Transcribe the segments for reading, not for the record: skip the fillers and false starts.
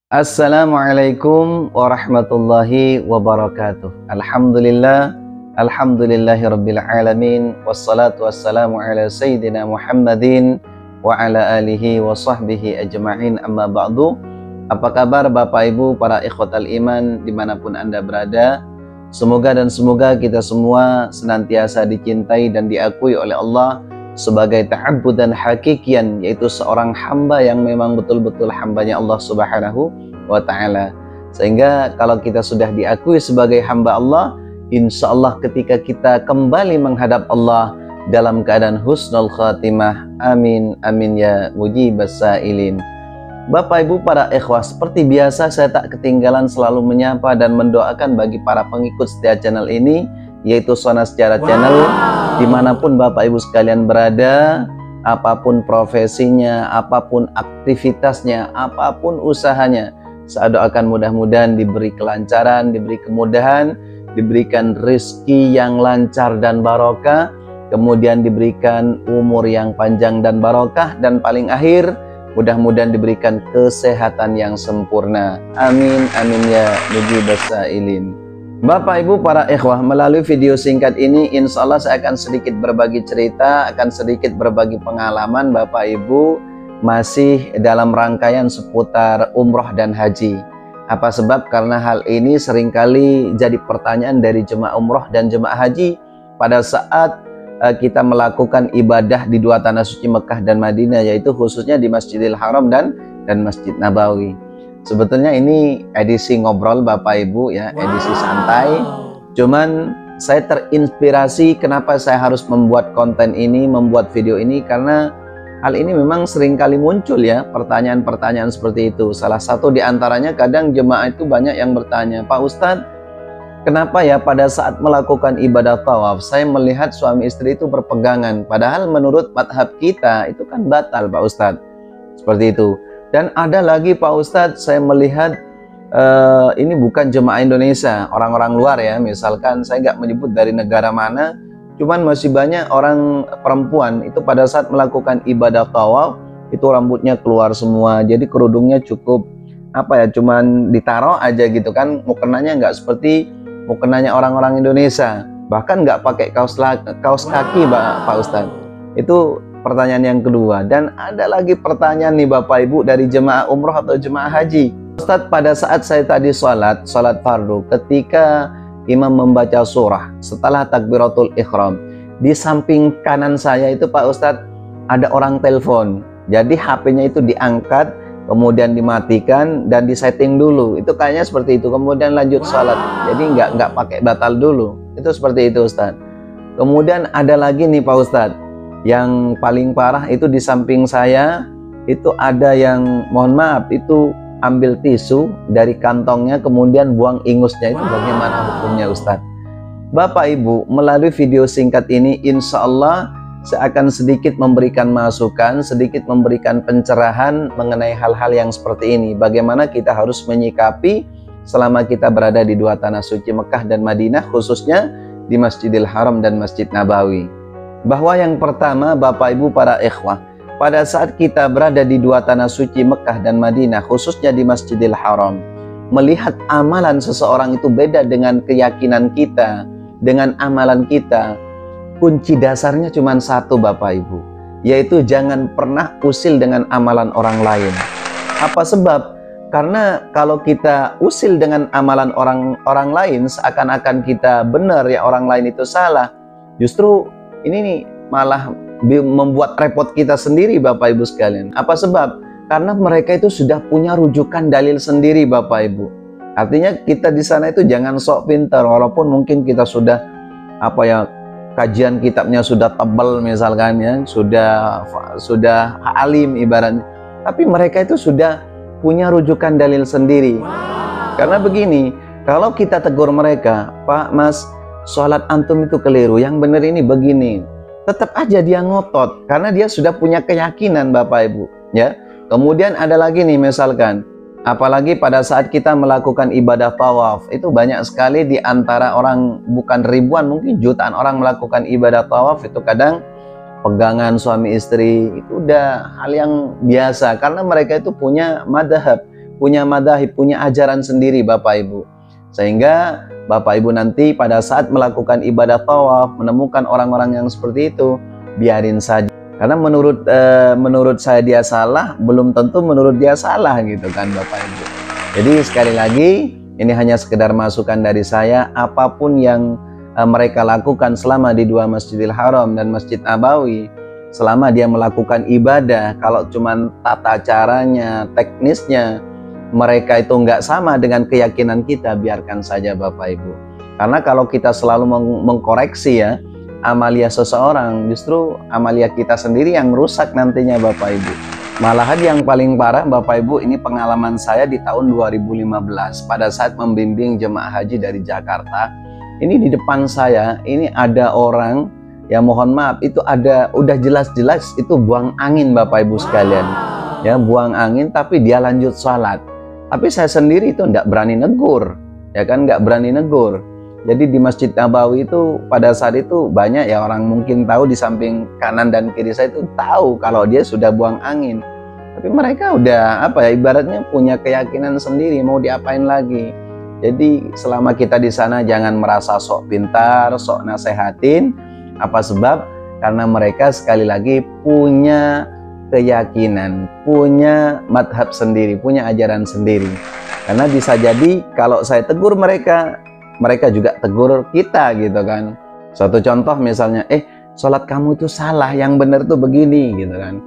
Assalamualaikum warahmatullahi wabarakatuh. Alhamdulillahi rabbil alamin. Wassalatu wassalamu ala sayyidina Muhammadin wa ala alihi wa sahbihi ajma'in, amma ba'du. Apa kabar Bapak Ibu para ikhwatal iman dimanapun Anda berada? Semoga kita semua senantiasa dicintai dan diakui oleh Allah sebagai ta'abbud dan hakikian, yaitu seorang hamba yang memang betul-betul hambanya Allah Subhanahu wa ta'ala. Sehingga kalau kita sudah diakui sebagai hamba Allah, insya Allah ketika kita kembali menghadap Allah dalam keadaan husnul khatimah. Amin amin ya mujibas sailin. Bapak Ibu para ikhwah, seperti biasa saya tak ketinggalan selalu menyapa dan mendoakan bagi para pengikut setia channel ini, yaitu Sona Sejarah Channel. Dimanapun Bapak Ibu sekalian berada, apapun profesinya, apapun aktivitasnya, apapun usahanya, saya doakan mudah-mudahan diberi kelancaran, diberi kemudahan, diberikan rezeki yang lancar dan barokah, kemudian diberikan umur yang panjang dan barokah, dan paling akhir mudah-mudahan diberikan kesehatan yang sempurna. Amin amin ya mujibas sailin. Bapak Ibu para ikhwah, melalui video singkat ini insya Allah saya akan sedikit berbagi cerita, akan sedikit berbagi pengalaman Bapak Ibu, masih dalam rangkaian seputar umroh dan haji. Apa sebab? Karena hal ini seringkali jadi pertanyaan dari jemaah umroh dan jemaah haji pada saat kita melakukan ibadah di dua tanah suci Mekah dan Madinah, yaitu khususnya di Masjidil Haram dan Masjid Nabawi. Sebetulnya ini edisi ngobrol Bapak Ibu ya, edisi santai. Cuman saya terinspirasi kenapa saya harus membuat konten ini, membuat video ini, karena hal ini memang sering kali muncul ya, pertanyaan-pertanyaan seperti itu. Salah satu diantaranya kadang jemaah itu banyak yang bertanya, Pak Ustadz, kenapa ya pada saat melakukan ibadah tawaf saya melihat suami istri itu berpegangan, padahal menurut madhab kita itu kan batal Pak Ustadz. Seperti itu. Dan ada lagi Pak Ustadz, saya melihat ini bukan jemaah Indonesia, orang-orang luar ya, misalkan saya nggak menyebut dari negara mana, cuman masih banyak orang perempuan itu pada saat melakukan ibadah tawaf itu rambutnya keluar semua, jadi kerudungnya cukup apa ya, cuman ditaruh aja gitu kan, mukenanya nggak seperti mukenanya orang-orang Indonesia, bahkan nggak pakai kaos kaki Pak Ustadz. Itu pertanyaan yang kedua. Dan ada lagi pertanyaan nih Bapak Ibu dari jemaah umroh atau jemaah haji. Ustadz, pada saat saya tadi sholat fardu, ketika imam membaca surah setelah takbiratul ihram, di samping kanan saya itu Pak Ustadz ada orang telepon. Jadi HP-nya itu diangkat, kemudian dimatikan dan disetting dulu. Itu kayaknya seperti itu. Kemudian lanjut sholat. Jadi nggak pakai batal dulu. Itu seperti itu Ustadz. Kemudian ada lagi nih Pak Ustadz, yang paling parah itu di samping saya itu ada yang, mohon maaf, itu ambil tisu dari kantongnya kemudian buang ingusnya. Itu bagaimana hukumnya Ustadz? Bapak Ibu, melalui video singkat ini insya Allah saya akan sedikit memberikan masukan, sedikit memberikan pencerahan mengenai hal-hal yang seperti ini. Bagaimana kita harus menyikapi selama kita berada di dua tanah suci Mekah dan Madinah, khususnya di Masjidil Haram dan Masjid Nabawi. Bahwa yang pertama Bapak Ibu para ikhwah, pada saat kita berada di dua tanah suci Mekah dan Madinah, khususnya di Masjidil Haram, melihat amalan seseorang itu beda dengan keyakinan kita, dengan amalan kita. Kunci dasarnya cuma satu Bapak Ibu, yaitu jangan pernah usil dengan amalan orang lain. Apa sebab? Karena kalau kita usil dengan amalan orang lain, seakan-akan kita benar ya, orang lain itu salah. Justru ini nih malah membuat repot kita sendiri Bapak Ibu sekalian. Apa sebab? Karena mereka itu sudah punya rujukan dalil sendiri Bapak Ibu. Artinya kita di sana itu jangan sok pintar, walaupun mungkin kita sudah apa ya, kajian kitabnya sudah tebal misalkan ya, sudah alim ibaratnya, tapi mereka itu sudah punya rujukan dalil sendiri. Karena begini, kalau kita tegur mereka, Pak Mas, sholat antum itu keliru, yang benar ini begini, tetap aja dia ngotot karena dia sudah punya keyakinan Bapak Ibu ya. Kemudian ada lagi nih, misalkan apalagi pada saat kita melakukan ibadah tawaf, itu banyak sekali di antara orang, bukan ribuan mungkin jutaan orang melakukan ibadah tawaf, itu kadang pegangan suami istri, itu udah hal yang biasa karena mereka itu punya madhab, punya madhahib, punya ajaran sendiri Bapak Ibu. Sehingga Bapak Ibu nanti pada saat melakukan ibadah tawaf menemukan orang-orang yang seperti itu, biarin saja. Karena menurut saya dia salah, belum tentu menurut dia salah gitu kan Bapak Ibu. Jadi sekali lagi, ini hanya sekedar masukan dari saya. Apapun yang mereka lakukan selama di dua Masjidil Haram dan Masjid Nabawi, selama dia melakukan ibadah, kalau cuman tata caranya, teknisnya, mereka itu nggak sama dengan keyakinan kita, biarkan saja Bapak Ibu. Karena kalau kita selalu mengkoreksi ya, amalia seseorang, justru amalia kita sendiri yang rusak nantinya Bapak Ibu. Malahan yang paling parah Bapak Ibu, ini pengalaman saya di tahun 2015 pada saat membimbing jemaah haji dari Jakarta. Ini di depan saya, ini ada orang, ya mohon maaf, itu ada, udah jelas-jelas itu buang angin Bapak Ibu sekalian. Ya, buang angin tapi dia lanjut sholat. Tapi saya sendiri itu enggak berani negur, ya kan, enggak berani negur. Jadi di Masjid Nabawi itu pada saat itu banyak ya orang mungkin tahu, di samping kanan dan kiri saya itu tahu kalau dia sudah buang angin. Tapi mereka udah apa ya, ibaratnya punya keyakinan sendiri, mau diapain lagi. Jadi selama kita di sana jangan merasa sok pintar, sok nasehatin. Apa sebab? Karena mereka sekali lagi punya keyakinan, punya madhab sendiri, punya ajaran sendiri. Karena bisa jadi kalau saya tegur mereka, mereka juga tegur kita gitu kan. Suatu contoh misalnya, sholat kamu itu salah, yang benar tuh begini gitu kan.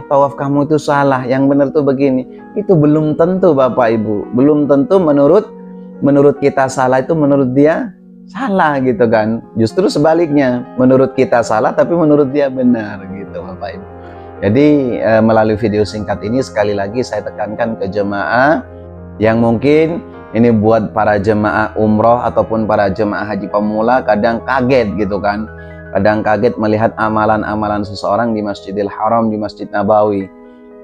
Tawaf kamu itu salah, yang benar tuh begini. Itu belum tentu Bapak Ibu, belum tentu menurut kita salah itu menurut dia salah gitu kan. Justru sebaliknya, menurut kita salah tapi menurut dia benar gitu Bapak Ibu. Jadi melalui video singkat ini sekali lagi saya tekankan ke jemaah yang mungkin ini buat para jemaah umroh ataupun para jemaah haji pemula kadang kaget gitu kan. Kadang kaget melihat amalan-amalan seseorang di Masjidil Haram, di Masjid Nabawi.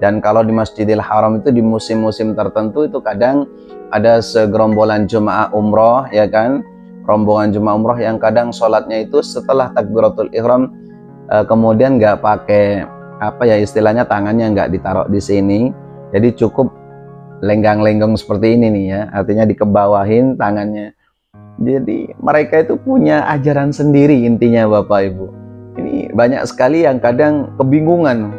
Dan kalau di Masjidil Haram itu di musim-musim tertentu itu kadang ada segerombolan jemaah umroh ya kan. Rombongan jemaah umroh yang kadang sholatnya itu setelah takbiratul ihram kemudian nggak pakai apa ya istilahnya, tangannya nggak ditaruh di sini. Jadi cukup lenggang-lenggong seperti ini nih ya, artinya dikebawahin tangannya. Jadi mereka itu punya ajaran sendiri intinya Bapak Ibu. Ini banyak sekali yang kadang kebingungan,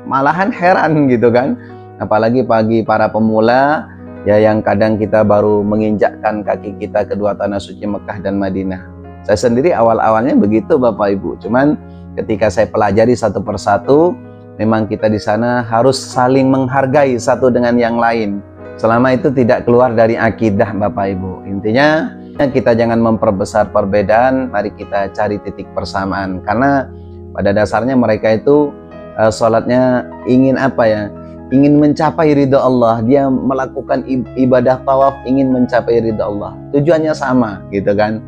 malahan heran gitu kan. Apalagi bagi para pemula ya, yang kadang kita baru menginjakkan kaki kita kedua tanah suci Mekah dan Madinah. Saya sendiri awal-awalnya begitu Bapak Ibu. Cuman ketika saya pelajari satu persatu, memang kita di sana harus saling menghargai satu dengan yang lain. Selama itu tidak keluar dari akidah Bapak Ibu. Intinya kita jangan memperbesar perbedaan, mari kita cari titik persamaan. Karena pada dasarnya mereka itu sholatnya ingin apa ya, ingin mencapai ridha Allah. Dia melakukan ibadah tawaf ingin mencapai ridha Allah. Tujuannya sama gitu kan.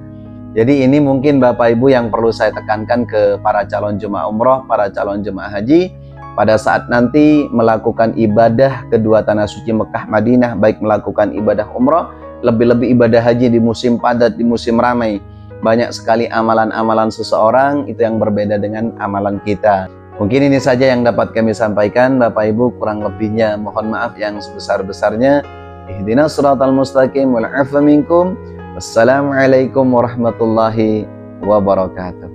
Jadi ini mungkin Bapak Ibu yang perlu saya tekankan ke para calon jemaah umroh, para calon jemaah haji. Pada saat nanti melakukan ibadah kedua tanah suci Mekah Madinah, baik melakukan ibadah umroh, lebih-lebih ibadah haji di musim padat, di musim ramai. Banyak sekali amalan-amalan seseorang itu yang berbeda dengan amalan kita. Mungkin ini saja yang dapat kami sampaikan Bapak Ibu, kurang lebihnya mohon maaf yang sebesar-besarnya. Ihdinas siratal mustaqim wal 'afwa minkum. Wassalamualaikum warahmatullahi wabarakatuh.